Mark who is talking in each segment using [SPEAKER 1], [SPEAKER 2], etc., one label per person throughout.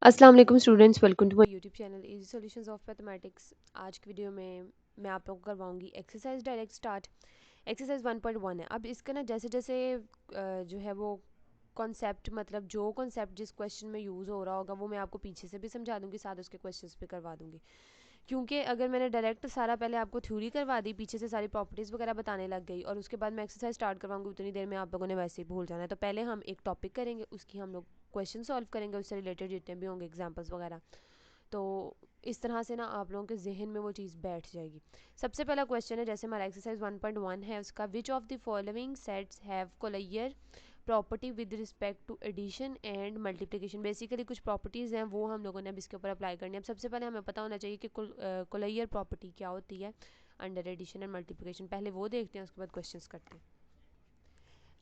[SPEAKER 1] अस्सलाम वालेकुम students, welcome to my YouTube channel easy solutions of mathematics. आज की वीडियो में मैं आप लोगों को करवाऊंगी एक्सरसाइज डायरेक्ट स्टार्ट। एक्सरसाइज 1.1 है। अब इसका ना जैसे जैसे जो है वो कॉन्सेप्ट, मतलब जो कॉन्सेप्ट जिस क्वेश्चन में यूज़ हो रहा होगा वो मैं आपको पीछे से भी समझा दूंगी, साथ उसके क्वेश्चंस भी करवा दूंगी। क्योंकि अगर मैंने डायरेक्ट सारा पहले आपको थ्योरी करवा दी, पीछे से सारी प्रॉपर्टीज़ वगैरह बताने लग गई और उसके बाद मैं एक्सरसाइज स्टार्ट करवाऊंगी, उतनी देर में आप लोगों ने वैसे ही भूल जाना है। तो पहले हम एक टॉपिक करेंगे, उसकी हम लोग क्वेश्चन सॉल्व करेंगे, उससे रिलेटेड जितने भी होंगे एग्जाम्पल्स वगैरह। तो इस तरह से ना आप लोगों के जहन में वो चीज़ बैठ जाएगी। सबसे पहला क्वेश्चन है, जैसे हमारा एक्सरसाइज 1.1 है, उसका which of the following sets have closure property with respect to addition and multiplication. Basically कुछ प्रॉपर्टीज़ हैं वो हम लोगों ने अब इसके ऊपर अप्लाई करनी है। अब सबसे पहले हमें पता होना चाहिए कि कोलाइयर प्रॉपर्टी क्या होती है अंडर एडिशन एंड मल्टीप्लिकेशन। पहले वो देखते हैं, उसके बाद क्वेश्चंस करते हैं।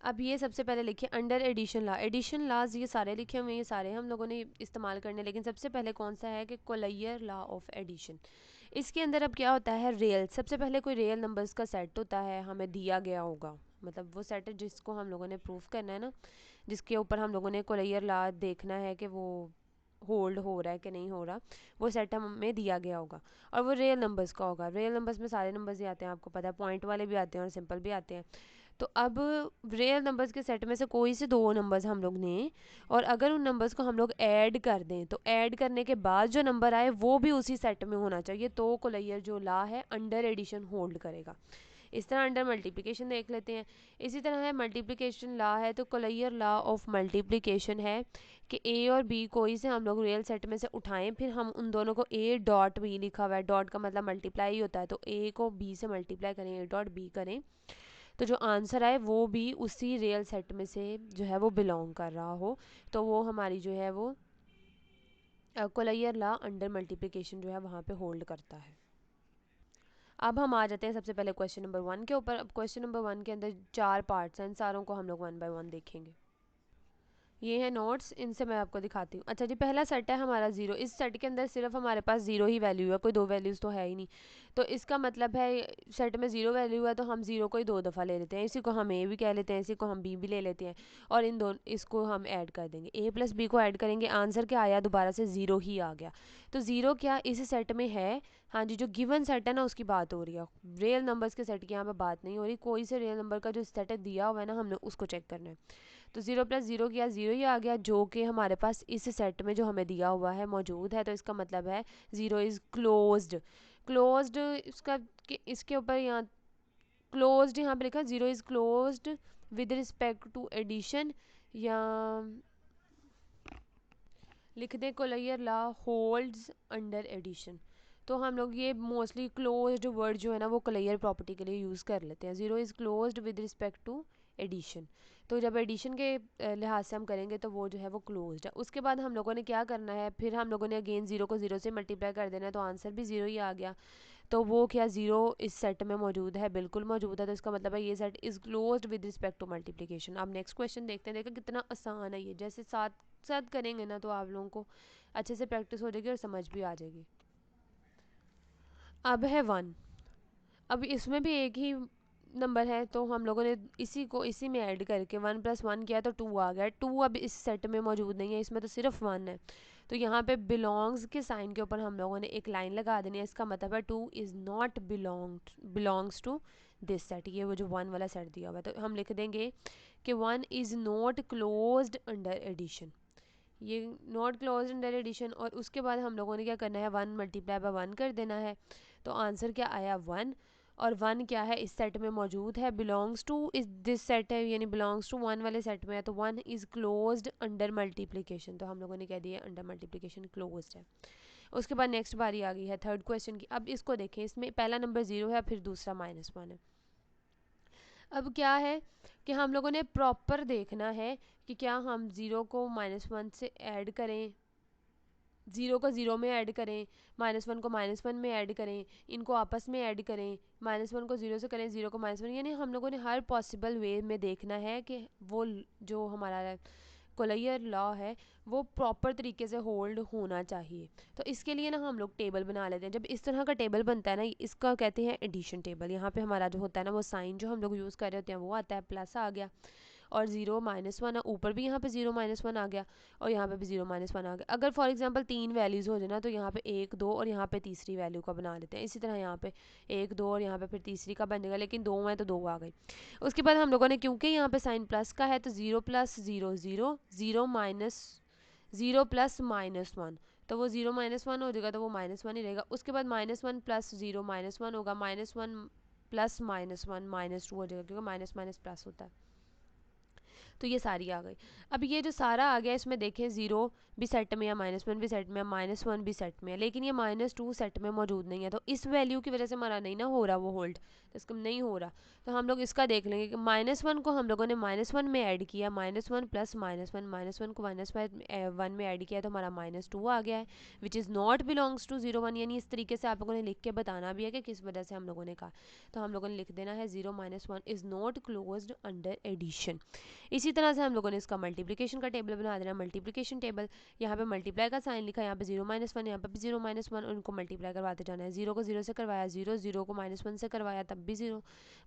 [SPEAKER 1] अब ये सबसे पहले लिखे अंडर एडिशन ला। एडिशन लाज ये सारे लिखे हुए हैं, ये सारे हम लोगों ने इस्तेमाल करने, लेकिन सबसे पहले कौन सा है कि कोलाइयर लॉ ऑफ एडिशन। इसके अंदर अब क्या होता है, रियल, सबसे पहले कोई रियल नंबर्स का सेट होता है, हमें दिया गया होगा, मतलब वो सेट है जिसको हम लोगों ने प्रूफ करना है ना, जिसके ऊपर हम लोगों ने कोलाइयर लॉ देखना है कि वो होल्ड हो रहा है कि नहीं हो रहा। वो सेट हमें दिया गया होगा और वो रियल नंबर्स का होगा। रियल नंबर्स में सारे नंबर्स ही आते हैं, आपको पता है, पॉइंट वाले भी आते हैं और सिंपल भी आते हैं। तो अब रियल नंबर्स के सेट में से कोई से दो नंबर्स हम लोग ने, और अगर उन नंबर्स को हम लोग ऐड कर दें तो ऐड करने के बाद जो नंबर आए वो भी उसी सेट में होना चाहिए, तो कोलाइयर जो लॉ है अंडर एडिशन होल्ड करेगा। इस तरह अंडर मल्टीप्लिकेशन देख लेते हैं। इसी तरह है मल्टीप्लिकेशन लॉ है, तो कोलाइयर लॉ ऑफ मल्टीप्लिकेशन है कि ए और बी कोई से हम लोग रियल सेट में से उठाएं, फिर हम उन दोनों को ए डॉट बी लिखा हुआ है, डॉट का मतलब मल्टीप्लाई होता है, तो ए को बी से मल्टीप्लाई करें, ए डॉट बी करें, तो जो आंसर आए वो भी उसी रियल सेट में से जो है वो बिलोंग कर रहा हो, तो वो हमारी जो है वो कोलाइयर लॉ अंडर मल्टीप्लिकेशन जो है वहाँ पे होल्ड करता है। अब हम आ जाते हैं सबसे पहले क्वेश्चन नंबर 1 के ऊपर। अब क्वेश्चन नंबर 1 के अंदर 4 पार्ट्स हैं, इन सारों को हम लोग 1 बाय 1 देखेंगे। ये है नोट्स, इनसे मैं आपको दिखाती हूँ। अच्छा जी, पहला सेट है हमारा जीरो। इस सेट के अंदर सिर्फ हमारे पास जीरो ही वैल्यू है, कोई दो वैल्यूज़ तो है ही नहीं। तो इसका मतलब है सेट में जीरो वैल्यू है तो हम जीरो को ही दो दफ़ा ले लेते हैं, इसी को हम ए भी कह लेते हैं, इसी को हम बी भी ले लेते हैं, और इन दोनों इसको हम ऐड कर देंगे, ए प्लस बी को ऐड करेंगे, आंसर क्या आया, दोबारा से ज़ीरो ही आ गया। तो ज़ीरो क्या इस सेट में है, हाँ जी, जो गिवन सेट है ना उसकी बात हो रही है, रियल नंबर्स के सेट की यहाँ पे बात नहीं हो रही। कोई से रियल नंबर का जो सेट है दिया हुआ है ना, हमने उसको चेक करना है। तो ज़ीरो प्लस ज़ीरो किया, ज़ीरो ही आ गया, जो कि हमारे पास इस सेट में जो हमें दिया हुआ है मौजूद है, तो इसका मतलब है ज़ीरो इज़ क्लोज्ड। क्लोज्ड इसका इसके ऊपर यहाँ क्लोज्ड यहाँ पे लिखा, zero is closed with respect to addition, या लिख दें closure law holds under addition. तो हम लोग ये मोस्टली क्लोज्ड वर्ड जो है ना वो कोलाइयर प्रॉपर्टी के लिए यूज़ कर लेते हैं। Zero is closed with respect to addition, तो जब एडिशन के लिहाज से हम करेंगे तो वो जो है वो क्लोज्ड है। उसके बाद हम लोगों ने क्या करना है, फिर हम लोगों ने अगेन ज़ीरो को ज़ीरो से मल्टीप्लाई कर देना है, तो आंसर भी ज़ीरो ही आ गया। तो वो क्या ज़ीरो इस सेट में मौजूद है, बिल्कुल मौजूद है, तो इसका मतलब है ये set is closed with respect to multiplication. अब नेक्स्ट क्वेश्चन देखते हैं, देखो कितना आसान है ये, जैसे साथ साथ करेंगे ना तो आप लोगों को अच्छे से प्रैक्टिस हो जाएगी और समझ भी आ जाएगी। अब है वन। अब इसमें भी एक ही नंबर है, तो हम लोगों ने इसी को इसी में ऐड करके वन प्लस वन किया तो टू आ गया। टू अब इस सेट में मौजूद नहीं है, इसमें तो सिर्फ वन है, तो यहाँ पे बिलोंग्स के साइन के ऊपर हम लोगों ने एक लाइन लगा देनी है। इसका मतलब है two is not belongs to this set, ये वो जो वन वाला सेट दिया हुआ है, तो हम लिख देंगे कि one is not closed under addition, ये नॉट क्लोज अंडर एडिशन। और उसके बाद हम लोगों ने क्या करना है, वन मल्टीप्लाई बाय वन कर देना है, तो आंसर क्या आया, वन। और वन क्या है, इस सेट में मौजूद है, बिलोंग्स टू इस दिस सेट है, यानी बिलोंग्स टू वन वाले सेट में है, तो one is closed under multiplication, तो हम लोगों ने कह दिया अंडर मल्टीप्लिकेशन क्लोज्ड है। उसके बाद नेक्स्ट बारी आ गई है थर्ड क्वेश्चन की। अब इसको देखें, इसमें पहला नंबर जीरो है, फिर दूसरा माइनस वन है। अब क्या है कि हम लोगों ने प्रॉपर देखना है कि क्या हम ज़ीरो को माइनस वन से ऐड करें, ज़ीरो को ज़ीरो में ऐड करें, माइनस वन को माइनस वन में ऐड करें, इनको आपस में ऐड करें, माइनस वन को ज़ीरो से करें, ज़ीरो को माइनस वन, यानी हम लोगों ने हर पॉसिबल वे में देखना है कि वो जो हमारा कोलाइयर लॉ है वो प्रॉपर तरीके से होल्ड होना चाहिए। तो इसके लिए ना हम लोग टेबल बना लेते हैं। जब इस तरह का टेबल बनता है ना, इसका कहते हैं एडिशन टेबल। यहाँ पे हमारा जो होता है ना वो साइन जो हम लोग यूज़ कर रहे होते हैं वो आता है, प्लस आ गया, और 0 -1 है, ऊपर भी यहाँ पे 0 -1 आ गया और यहाँ पे भी 0 -1 आ गया। अगर फॉर एग्जांपल 3 वैल्यूज़ हो जाए ना, तो यहाँ पे 1 2 और यहाँ पे तीसरी वैल्यू का बना लेते हैं। इसी तरह यहाँ पे 1 2 और यहाँ पे फिर तीसरी का बनेगा, लेकिन 2 है तो 2 आ गई। उसके बाद हम लोगों ने, क्योंकि यहाँ पे साइन प्लस का है, तो 0 + 0 0 0 0 + -1, तो वो 0 -1 हो जाएगा, तो वो -1 ही रहेगा। उसके बाद -1 + 0 -1 होगा, -1 + -1 -2 हो जाएगा, क्योंकि माइनस माइनस प्लस होता है। तो ये सारी आ गई। अब ये जो सारा आ गया, इसमें देखें 0 भी सेट में है, -1 भी सेट में है, -1 भी सेट में है, लेकिन ये -2 सेट में मौजूद नहीं है। तो इस वैल्यू की वजह से हमारा नहीं ना हो रहा वो होल्ड, तो इसका नहीं हो रहा। तो हम लोग इसका देख लेंगे कि -1 को हम लोगों ने -1 में ऐड किया, -1 + -1 को -1 में ऐड किया, तो हमारा -2 आ गया है, which is not belongs to 0 1। यानी इस तरीके से आप लोगों ने लिख के बताना भी है कि किस वजह से हम लोगों ने कहा। तो हम लोगों ने लिख देना है 0 -1 is not closed under addition. इसी तरह से हम लोगों ने इसका मल्टीप्लिकेशन का टेबल बना देना। मल्टीप्लिकेशन टेबल, यहाँ पे मल्टीप्लाई का साइन लिखा, यहाँ पे 0 -1, यहाँ पे भी 0 -1, उनको मल्टीप्लाई करवाते जाना है। 0 को 0 से करवाया 0, 0 को -1 से करवाया तब भी 0,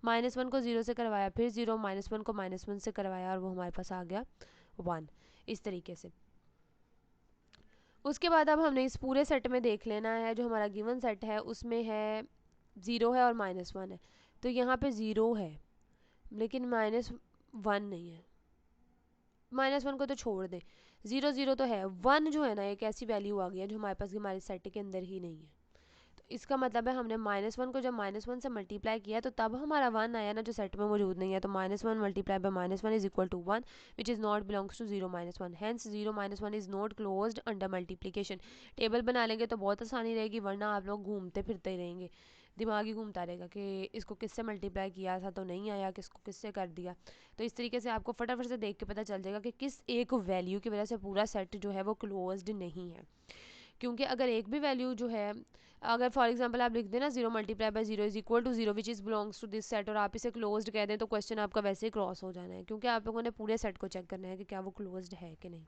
[SPEAKER 1] -1 को 0 से करवाया फिर 0, -1 को -1 से करवाया और वो हमारे पास आ गया 1। इस तरीके से उसके बाद अब हमने इस पूरे सेट में देख लेना है, जो हमारा गिवन सेट है उसमें है 0 है और -1 है। तो यहाँ पे 0 है लेकिन -1 नहीं है, -1 को तो छोड़ दें, 0 0 तो है। 1 जो है ना, एक ऐसी वैल्यू आ गई है जो हमारे पास हमारे सेट के अंदर ही नहीं है। तो इसका मतलब है हमने -1 को जब -1 से मल्टीप्लाई किया तो तब हमारा 1 आया ना, जो सेट में मौजूद नहीं है। तो -1 × -1 is equal to 1, which is not belongs to 0 -1। Hence 0 -1 is not closed under multiplication. Table बना लेंगे तो बहुत आसानी रहेगी, वरना आप लोग घूमते फिरते ही रहेंगे, दिमाग ही घूमता रहेगा कि इसको किससे मल्टीप्लाई किया था तो नहीं आया, किसको किससे कर दिया। तो इस तरीके से आपको फटाफट से देख के पता चल जाएगा कि किस एक वैल्यू की वजह से पूरा सेट जो है वो क्लोज्ड नहीं है। क्योंकि अगर एक भी वैल्यू जो है, अगर फॉर एग्जांपल आप लिख दें ना 0 × 0 is equal to 0 which is belongs to this set, और आप इसे क्लोज्ड कह दें, तो क्वेश्चन आपका वैसे ही क्रॉस हो जाना है, क्योंकि आप लोगों ने पूरे सेट को चेक करना है कि क्या वो क्लोज्ड है कि नहीं।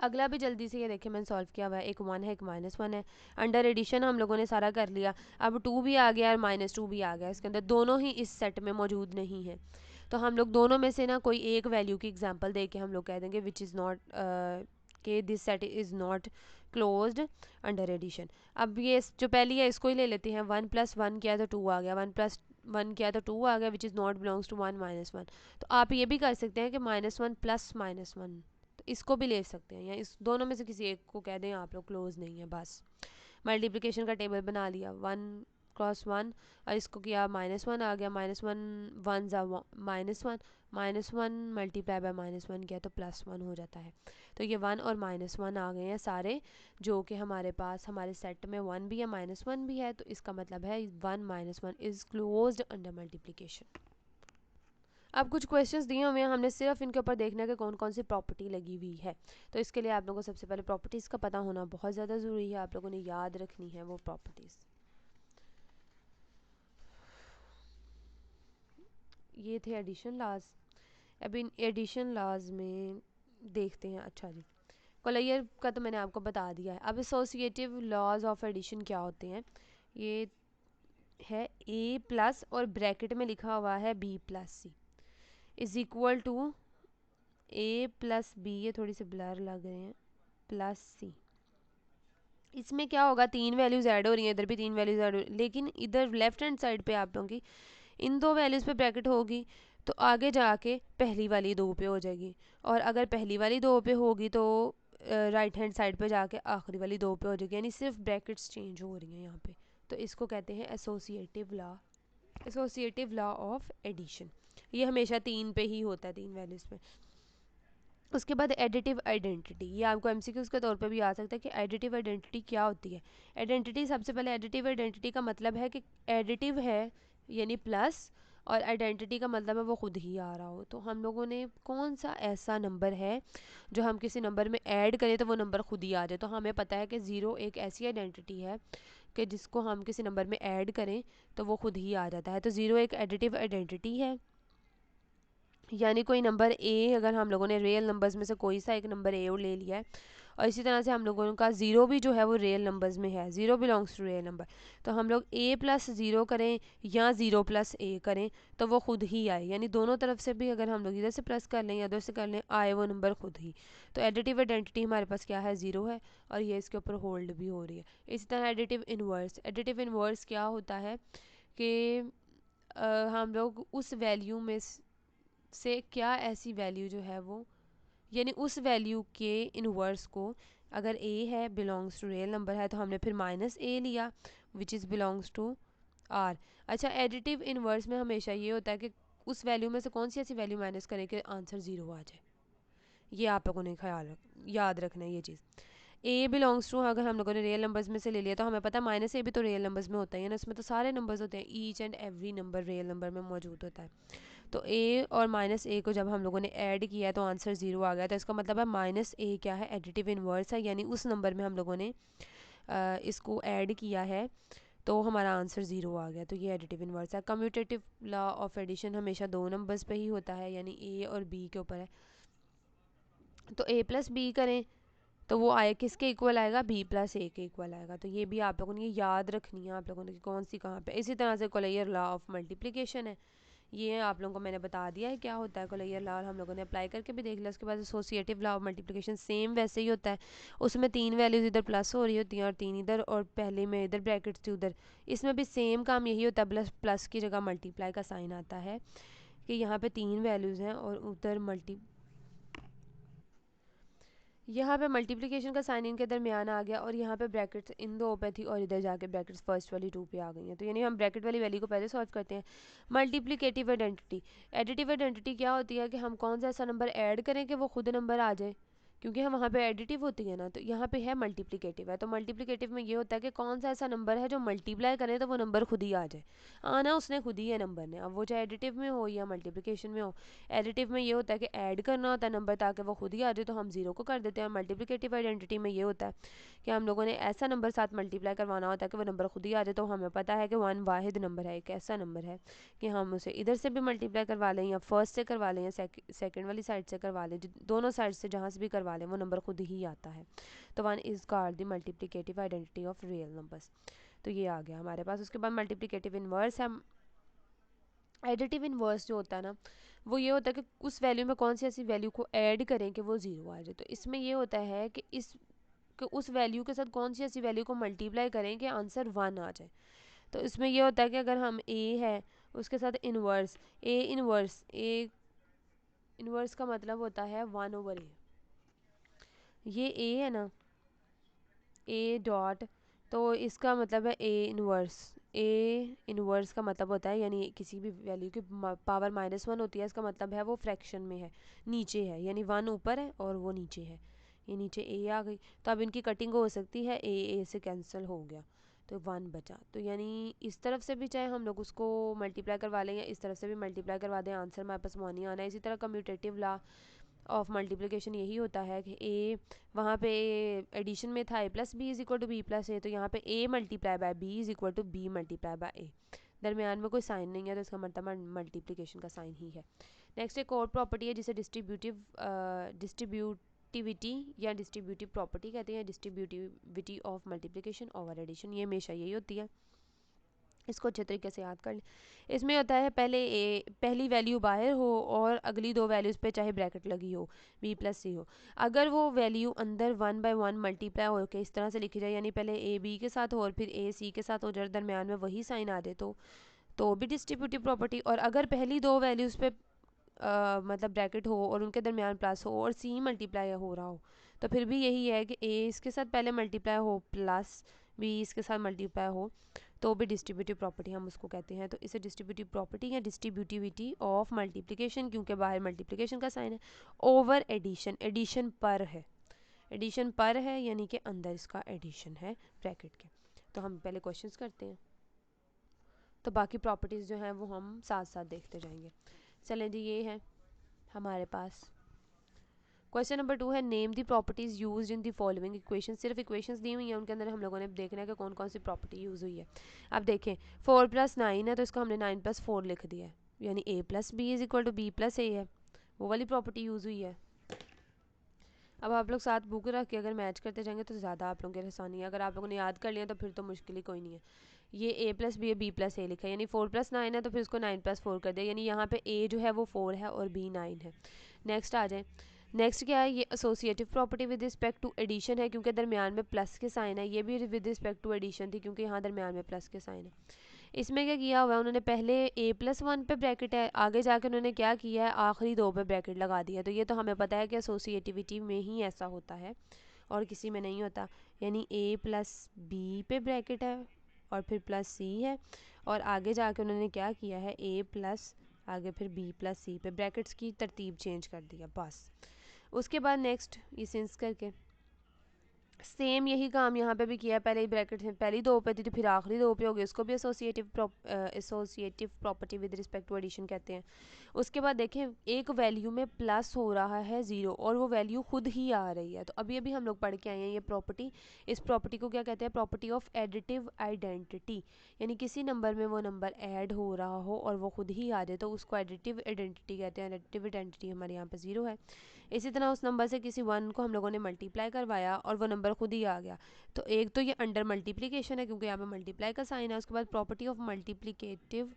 [SPEAKER 1] अगला भी जल्दी से ये देखें मैंने सॉल्व किया हुआ है। एक 1 है, एक -1 है। अंडर एडिशन हम लोगों ने सारा कर लिया। अब 2 भी आ गया और -2 भी आ गया, इसके अंदर दोनों ही इस सेट में मौजूद नहीं है। तो हम लोग दोनों में से ना कोई एक वैल्यू की एग्जांपल दे के हम लोग कह देंगे विच इज़ नॉट के this set is not closed under addition. अब ये जो पहली है इसको ही ले लेते हैं। 1 + 1 किया तो 2 आ गया, 1 + 1 किया तो 2 आ गया, which is not belongs to 1 -1। तो आप ये भी कर सकते हैं कि -1 + -1, तो इसको भी ले सकते हैं, या इस दोनों में से किसी एक को कह दें आप लोग क्लोज नहीं है बस। मल्टीप्लिकेशन का टेबल बना लिया, 1 × 1 और इसको किया -1 आ गया, -1 1 ज़ा -1, -1 मल्टीप्लाई बाय -1 किया तो +1 हो जाता है। तो ये 1 और -1 आ गए हैं सारे, जो कि हमारे पास हमारे सेट में 1 भी है -1 भी है। तो इसका मतलब है 1 -1 इज़ क्लोज्ड अंडर मल्टीप्लिकेशन। अब कुछ क्वेश्चंस दिए हुए हैं, हमने सिर्फ इनके ऊपर देखना है कि कौन कौन सी प्रॉपर्टी लगी हुई है। तो इसके लिए आप लोगों को सबसे पहले प्रॉपर्टीज़ का पता होना बहुत ज़्यादा ज़रूरी है, आप लोगों ने याद रखनी है वो प्रॉपर्टीज़। ये थे एडिशन लॉज। अब इन एडिशन लॉज में देखते हैं। अच्छा जी, कोलायर का तो मैंने आपको बता दिया है। अब एसोसिएटिव लॉज ऑफ एडिशन क्या होते हैं, ये है A+ और ब्रैकेट में लिखा हुआ है B+C is equal to A+B, ये थोड़ी सी ब्लर लग रहे हैं, +C। इसमें क्या होगा, 3 वैल्यूज़ ऐड हो रही हैं, इधर भी 3 वैल्यूज़ ऐड हो रही हैं, लेकिन इधर लेफ्ट हैंड साइड पे आप लोगों की इन 2 वैल्यूज़ पे ब्रैकेट होगी तो आगे जाके पहली वाली 2 पे हो जाएगी, और अगर पहली वाली 2 पे होगी तो राइट हैंड साइड पे जाके आखिरी वाली 2 पे हो जाएगी, यानी सिर्फ ब्रैकेट्स चेंज हो रही हैं यहाँ पे। तो इसको कहते हैं एसोसिएटिव लॉ ऑफ एडिशन। ये हमेशा 3 पे ही होता है, 3 वैल्यूज़ पे। उसके बाद एडिटिव आइडेंटिटी, ये आपको एमसीक्यूज़ के तौर पे भी आ सकता है कि एडिटिव आइडेंटिटी क्या होती है। आइडेंटिटी, सबसे पहले एडिटिव आइडेंटिटी का मतलब है कि एडिटिव है यानी प्लस, और आइडेंटिटी का मतलब है वो खुद ही आ रहा हो। तो हम लोगों ने कौन सा ऐसा नंबर है जो हम किसी नंबर में ऐड करें तो वो नंबर खुद ही आ जाए। तो हमें पता है कि 0 एक ऐसी आइडेंटिटी है कि जिसको हम किसी नंबर में ऐड करें तो वो खुद ही आ जाता है। तो 0 एक एडिटिव आइडेंटिटी है, यानी कोई नंबर ए अगर हम लोगों ने रियल नंबर्स में से कोई सा एक नंबर ए ले लिया है, और इसी तरह से हम लोगों का ज़ीरो भी जो है वो रियल नंबर्स में है, zero belongs to real number, तो हम लोग ए प्लस ज़ीरो करें या ज़ीरो प्लस ए करें तो वो खुद ही आए, यानी दोनों तरफ से भी अगर हम लोग इधर से प्लस कर लें या उधर से कर लें आए वो नंबर खुद ही। तो एडिटिव आइडेंटिटी हमारे पास क्या है, ज़ीरो है, और ये इसके ऊपर होल्ड भी हो रही है। इसी तरह एडिटिव इन्वर्स, एडिटिव इन्वर्स क्या होता है कि हम लोग उस वैल्यू में से क्या ऐसी वैल्यू जो है वो, यानी उस वैल्यू के इनवर्स को, अगर ए है बिलोंग्स टू रियल नंबर है तो हमने फिर माइनस ए लिया which is belongs to R. अच्छा, एडिटिव इनवर्स में हमेशा ये होता है कि उस वैल्यू में से कौन सी ऐसी वैल्यू माइनस करें कि आंसर ज़ीरो आ जाए। ये आप लोगों ने याद रखना है ये चीज़। ए बिलोंग्स टू अगर हम लोगों ने रियल नंबर्स में से ले लिया तो हमें पता है माइनस ए भी तो रियल नंबर्स में होता है ना, इसमें तो सारे नंबर्स होते हैं, each and every number real number में मौजूद होता है। तो ए और माइनस ए को जब हम लोगों ने ऐड किया है तो आंसर ज़ीरो आ गया, तो इसका मतलब है माइनस ए क्या है, एडिटिव इन्वर्स है, यानी उस नंबर में हम लोगों ने इसको ऐड किया है तो हमारा आंसर ज़ीरो आ गया, तो ये एडिटिव इन्वर्स है। कम्यूटेटिव लॉ ऑफ एडिशन हमेशा दो नंबर्स पे ही होता है, यानी ए और बी के ऊपर है, तो ए प्लस बी करें तो वो आए किसके इक्वल आएगा, बी प्लस ए के इक्वल आएगा। तो ये भी आप लोगों ने याद रखनी है आप लोगों ने कि कौन सी कहाँ पे। इसी तरह से कोलेयर लॉ ऑफ मल्टीप्लिकेशन है, ये आप लोगों को मैंने बता दिया है क्या होता है कोलेयर लॉ, और हम लोगों ने अप्लाई करके भी देख लिया। उसके बाद associative law of multiplication same वैसे ही होता है, उसमें तीन वैल्यूज़ इधर प्लस हो रही होती हैं और तीन इधर, और पहले में इधर ब्रैकेट्स थी उधर। इसमें भी सेम काम यही होता है, प्लस प्लस की जगह मल्टीप्लाई का साइन आता है कि यहाँ पे तीन वैल्यूज़ हैं और उधर यहाँ पे मल्टीप्लिकेशन का साइन इनके दरमियान आ गया, और यहाँ पे ब्रैकेट्स इन दो पे थी और इधर जाके ब्रैकेट्स फर्स्ट वाली टू पे आ गई हैं, तो यानी हम ब्रैकेट वाली वैल्यू को पहले सॉल्व करते हैं। मल्टीप्लिकेटिव आइडेंटिटी, एडिटिव आइडेंटिटी क्या होती है कि हम कौन सा ऐसा नंबर ऐड करें कि वो खुद नंबर आ जाए, क्योंकि हम वहाँ पे एडिटिव होती है ना, तो यहाँ पे है मल्टीप्लिकेटिव है। तो मल्टीप्लिकेटिव में ये होता है कि कौन सा ऐसा नंबर है जो मल्टीप्लाई करें तो वो नंबर खुद ही आ जाए, आना उसने खुद ही है नंबर ने, अब वो चाहे एडिटिव में हो या मल्टीप्लिकेशन में हो। एडिटिव में ये होता है कि ऐड करना होता है नंबर ताकि वो खुद ही आ जाए, तो हम जीरो को कर देते हैं। मल्टीप्लिकेटिव आइडेंटिटी में ये होता है कि हम लोगों ने ऐसा नंबर साथ मल्टीप्लाई करवाना होता है कि वो नंबर खुद ही आ जाए, तो हमें पता है कि वन वाहिद नंबर है, एक ऐसा नंबर है कि हम उसे इधर से भी मल्टीप्लाई करवा लें या फर्स्ट से करवा लें या सेकेंड वाली साइड से करवा लें, दोनों साइड से जहाँ से भी करवा लें वो नंबर खुद ही आता है। तो one is called the multiplicative identity of real numbers. तो ये आ गया हमारे पास। उसके बाद मल्टीप्लिकेटिव इन्वर्स है। एडिटिव इन्वर्स जो होता है ना, वो ये होता है कि उस वैल्यू में कौन सी ऐसी वैल्यू को ऐड करें कि वो ज़ीरो आ जाए। तो इसमें ये होता है कि उस वैल्यू के साथ कौन सी ऐसी वैल्यू को मल्टीप्लाई करें कि आंसर वन आ जाए। तो इसमें ये होता है कि अगर हम ए है उसके साथ इन्वर्स, ए इन्वर्स का मतलब होता है वन ओवर ए, ये ए है ना, ए डॉट, तो इसका मतलब है ए इनवर्स का मतलब होता है, यानी किसी भी वैल्यू की पावर माइनस वन होती है, इसका मतलब है वो फ्रैक्शन में है, नीचे है, यानी वन ऊपर है और वो नीचे है, ये नीचे ए आ गई, तो अब इनकी कटिंग हो सकती है, ए से कैंसिल हो गया तो वन बचा। तो यानी इस तरफ से भी चाहे हम लोग उसको मल्टीप्लाई करवा लें या इस तरफ से भी मल्टीप्लाई करवा दें, आंसर हमारे पास वन ही आना है। इसी तरह कम्यूटेटिव लॉ ऑफ मल्टीप्लिकेशन यही होता है कि ए वहाँ पे एडिशन में था a plus b is equal to b plus a, तो यहाँ पे a multiply by b is equal to b multiply by a, दरमियान में कोई साइन नहीं है तो इसका मतलब मल्टीप्लिकेशन का साइन ही है। नेक्स्ट एक और प्रॉपर्टी है जिसे डिस्ट्रीब्यूटिविटी या डिस्ट्रीब्यूटिव प्रॉपर्टी कहते हैं, distributivity of multiplication over addition, ये हमेशा यही होती है, इसको अच्छे तरीके से याद कर लें। इसमें होता है पहली वैल्यू बाहर हो और अगली दो वैल्यूज़ पे चाहे ब्रैकेट लगी हो, बी प्लस सी हो, अगर वो वैल्यू अंदर वन बाय वन मल्टीप्लाई हो के इस तरह से लिखी जाए, यानी पहले ए बी के साथ हो और फिर ए सी के साथ हो, जब दरमियान में वही साइन आ जाए तो भी डिस्ट्रीब्यूटिव प्रॉपर्टी। और अगर पहली दो वैल्यूज़ पे मतलब ब्रैकेट हो और उनके दरमियान प्लस हो और सी मल्टीप्लाई हो रहा हो, तो फिर भी यही है कि ए इसके साथ पहले मल्टीप्लाई हो प्लस बी इसके साथ मल्टीप्लाई हो, तो भी डिस्ट्रीब्यूटिव प्रॉपर्टी हम उसको कहते हैं। तो इसे डिस्ट्रीब्यूटिव प्रॉपर्टी या डिस्ट्रीब्यूटिविटी ऑफ मल्टीप्लिकेशन, क्योंकि बाहर मल्टीप्लिकेशन का साइन है, ओवर एडिशन, एडिशन पर है यानी कि अंदर इसका एडिशन है ब्रैकेट के। तो हम पहले क्वेश्चंस करते हैं, तो बाकी प्रॉपर्टीज़ जो हैं वो हम साथ साथ देखते जाएंगे। चलें जी, ये है हमारे पास क्वेश्चन नंबर 2 है, name the properties used in the following equation. सिर्फ इक्वेशंस दी हुई हैं, उनके अंदर हम लोगों ने देखना है कि कौन कौन सी प्रॉपर्टी यूज़ हुई है। अब देखें 4 + 9 है तो इसको हमने 9 + 4 लिख दिया है, यानी a + b is equal to b + a है। वो वाली प्रॉपर्टी यूज़ हुई है। अब आप लोग साथ बुक रख के अगर मैच करते जाएंगे तो ज़्यादा आप लोगों की आसानी है। अगर आप लोगों ने याद कर लिया तो फिर तो मुश्किल ही कोई नहीं है। ये a प्लस बी है, b प्लस ए लिखा है, यानी 4 प्लस 9 है तो फिर उसको 9 प्लस 4 कर दे, यानी यहाँ पे a जो है वो 4 है और b 9 है। नेक्स्ट आ जाए। नेक्स्ट क्या है, ये associative property with respect to addition है, क्योंकि दरमियान में प्लस के साइन है। ये भी विद रिस्पेक्ट टू एडिशन थी क्योंकि यहाँ दरमियान में प्लस के साइन है। इसमें क्या किया हुआ है उन्होंने, पहले a+1 पे ब्रैकेट है, आगे जाके उन्होंने क्या किया है, आखिरी दो पे ब्रैकेट लगा दिया। तो ये तो हमें पता है कि एसोसिएटिविटी में ही ऐसा होता है और किसी में नहीं होता। यानी a+b पे ब्रैकेट है और फिर प्लस c है, और आगे जाके उन्होंने क्या किया है, a प्लस आगे फिर b+c पे ब्रैकेट्स की तरतीब चेंज कर दिया बस। उसके बाद नेक्स्ट ये सिंस करके सेम यही काम यहाँ पे भी किया है। पहले ही ब्रैकेट में पहली दो पे थी तो फिर आखिरी दो पे हो गई, उसको भी associative property with respect to addition कहते हैं। उसके बाद देखें, एक वैल्यू में प्लस हो रहा है 0 और वो वैल्यू खुद ही आ रही है। तो अभी अभी हम लोग पढ़ के आए हैं ये प्रॉपर्टी। इस प्रॉपर्टी को क्या कहते हैं, प्रॉपर्टी ऑफ एडिटिव आइडेंटिटी, यानी किसी नंबर में वो नंबर ऐड हो रहा हो और वो खुद ही आ जाए तो उसको एडिटिव आइडेंटिटी कहते हैं। एडिटिव आइडेंटिटी हमारे यहाँ पे 0 है। इसी तरह उस नंबर से किसी 1 को हम लोगों ने मल्टीप्लाई करवाया और वो नंबर खुद ही आ गया, तो एक तो ये अंडर मल्टीप्लिकेशन है क्योंकि यहाँ पे मल्टीप्लाई का साइन है। उसके बाद प्रॉपर्टी ऑफ मल्टीप्लिकेटिव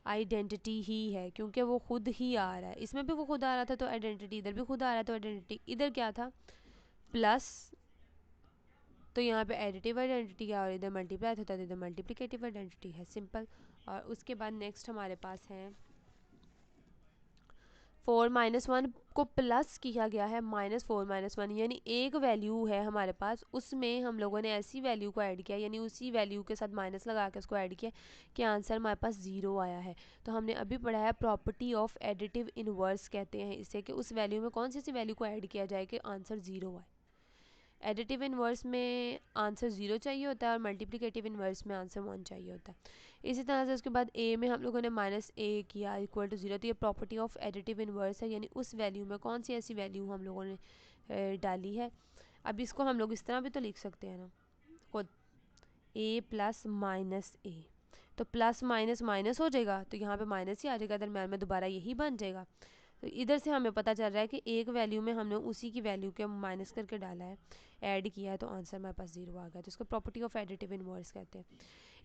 [SPEAKER 1] आइडेंटिटी ही है क्योंकि वो खुद ही आ रहा है। इसमें भी वो खुद आ रहा था तो आइडेंटिटी इधर भी खुद आ रहा है, तो आइडेंटिटी इधर क्या था, प्लस, तो यहाँ पे एडिटिव आइडेंटिटी है और इधर मल्टीप्लाई था तो इधर मल्टीप्लिकेटिव आइडेंटिटी है, सिंपल। और उसके बाद नेक्स्ट हमारे पास है 4-1 को प्लस किया गया है -4-1, यानी एक वैल्यू है हमारे पास, उसमें हम लोगों ने ऐसी वैल्यू को ऐड किया, यानी उसी वैल्यू के साथ माइनस लगा के उसको ऐड किया कि आंसर हमारे पास 0 आया है। तो हमने अभी पढ़ा है प्रॉपर्टी ऑफ एडिटिव इनवर्स कहते हैं इसे, कि उस वैल्यू में कौन सी सी वैल्यू को ऐड किया जाए कि आंसर 0 आए। एडिटिव इनवर्स में आंसर 0 चाहिए होता है और मल्टीप्लिकेटिव इनवर्स में आंसर 1 चाहिए होता है। इसी तरह से उसके बाद a में हम लोगों ने -a किया इक्वल टू 0, तो ये प्रॉपर्टी ऑफ एडिटिव इनवर्स है, यानी उस वैल्यू में कौन सी ऐसी वैल्यू हम लोगों ने डाली है। अब इसको हम लोग इस तरह भी तो लिख सकते हैं ना खुद, a प्लस माइनस a, तो प्लस माइनस माइनस हो जाएगा तो यहाँ पे माइनस ही आ जाएगा, दरम्यान में दोबारा यही बन जाएगा। तो इधर से हमें पता चल रहा है कि एक वैल्यू में हमने उसी की वैल्यू के माइनस करके डाला है, ऐड किया है, तो आंसर हमारे पास 0 आ गया। तो इसको प्रॉपर्टी ऑफ एडिटिव इनवर्स कहते हैं।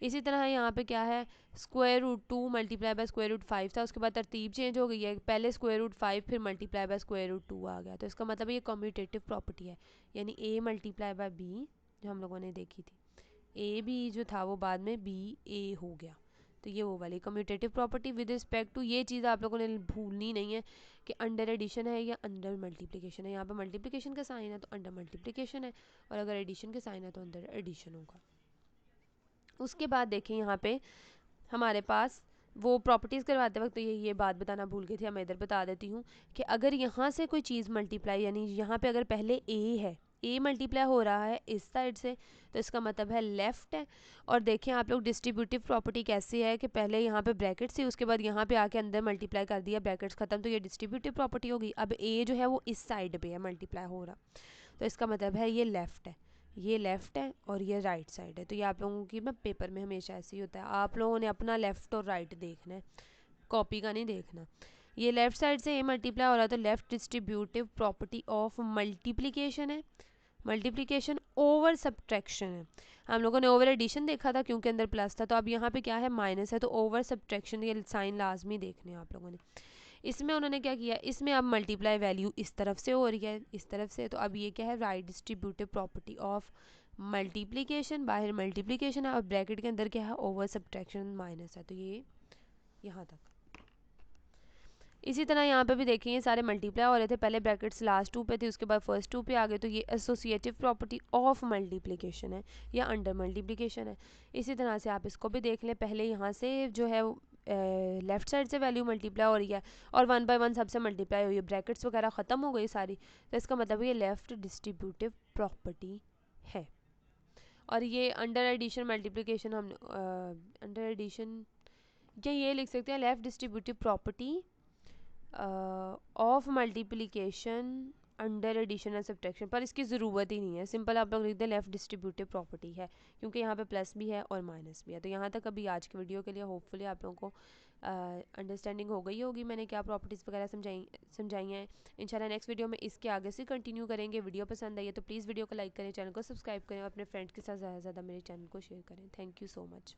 [SPEAKER 1] इसी तरह यहाँ पे क्या है, √2 मल्टीप्लाई बाय √5 था, उसके बाद तरतीब चेंज हो गई है, पहले √5 फिर मल्टीप्लाई बाय √2 आ गया। तो इसका मतलब ये कम्यूटेटिव प्रॉपर्टी है, यानी a मल्टीप्लाई बाय b जो हम लोगों ने देखी थी, a b जो था वो बाद में b a हो गया। तो ये वो वाली commutative property with respect to, ये चीज़ आप लोगों ने भूलनी नहीं है कि अंडर एडिशन है या अंडर मल्टीप्लिकेशन है। यहाँ पे मल्टीप्लिकेशन का साइन है तो अंडर मल्टीप्लिकेशन है, और अगर एडिशन के साइन है तो अंडर एडिशन होगा। उसके बाद देखें यहाँ पे हमारे पास वो प्रॉपर्टीज़ करवाते वक्त तो ये बात बताना भूल गई थी, मैं इधर बता देती हूँ कि अगर यहाँ से कोई चीज़ मल्टीप्लाई, यानी यहाँ पे अगर पहले a है, a मल्टीप्लाई हो रहा है इस साइड से, तो इसका मतलब है लेफ़्ट है। और देखें आप लोग डिस्ट्रीब्यूटिव प्रॉपर्टी कैसी है कि पहले यहाँ पे ब्रैकेट्स थी, उसके बाद यहाँ पे आके अंदर मल्टीप्लाई कर दिया, ब्रैकेट्स ख़त्म, तो ये डिस्ट्रीब्यूटिव प्रॉपर्टी होगी। अब a जो है वो इस साइड पे है मल्टीप्लाई हो रहा, तो इसका मतलब है ये लेफ़्ट है, ये लेफ़्ट है और ये राइट साइड है। तो ये आप लोगों की ना पेपर में हमेशा ऐसे ही होता है, आप लोगों ने अपना लेफ़्ट और राइट देखना है, कॉपी का नहीं देखना। ये लेफ़्ट साइड से ए मल्टीप्लाई हो रहा है तो left distributive property of multiplication है, मल्टीप्लिकेशन ओवर सब्ट्रैक्शन है। हम लोगों ने ओवर एडिशन देखा था क्योंकि अंदर प्लस था, तो अब यहाँ पे क्या है, माइनस है, तो ओवर सब्ट्रैक्शन ये साइन लाजमी देखने हैं आप लोगों ने। इसमें उन्होंने क्या किया, इसमें अब मल्टीप्लाई वैल्यू इस तरफ से हो रही है इस तरफ से, तो अब ये क्या है, right distributive property of multiplication, बाहर मल्टीप्लिकेशन है और ब्रैकेट के अंदर क्या है, ओवर सब्ट्रैक्शन माइनस है, तो ये यहाँ तक। इसी तरह यहाँ पे भी देखें ये सारे मल्टीप्लाई हो रहे थे, पहले ब्रैकेट्स लास्ट 2 पे थी उसके बाद फर्स्ट 2 पे आ गए, तो ये एसोसिएटिव प्रॉपर्टी ऑफ मल्टीप्लिकेशन है या अंडर मल्टीप्लिकेशन है। इसी तरह से आप इसको भी देख लें, पहले यहाँ से जो है लेफ़्ट साइड से वैल्यू मल्टीप्लाई हो रही है और 1 बाय 1 सबसे मल्टीप्लाई हुई है, ब्रैकेट्स वगैरह ख़त्म हो गई सारी, तो इसका मतलब ये लेफ़्ट डिस्ट्रीब्यूटिव प्रॉपर्टी है। और ये अंडर एडिशन मल्टीप्लिकेशन हम अंडर एडिशन या ये लिख सकते हैं, left distributive property of multiplication under addition and subtraction, पर इसकी ज़रूरत ही नहीं है, सिंपल आप लोग लिख दें लेफ़्ट डिस्ट्रीब्यूटिव प्रॉपर्टी है, क्योंकि यहाँ पे प्लस भी है और माइनस भी है। तो यहाँ तक अभी आज की वीडियो के लिए होपफुली आप लोगों को अंडरस्टैंडिंग हो गई होगी मैंने क्या प्रॉपर्टीज़ वगैरह समझाई हैं। इंशाल्लाह नेक्स्ट वीडियो में इसके आगे से कंटिन्यू करेंगे। वीडियो पसंद आई है तो प्लीज़ वीडियो को लाइक करें, चैनल को सब्सक्राइब करें और अपने फ्रेंड्स के साथ ज़्यादा से ज़्यादा मेरे चैनल को शेयर करें। Thank you so much.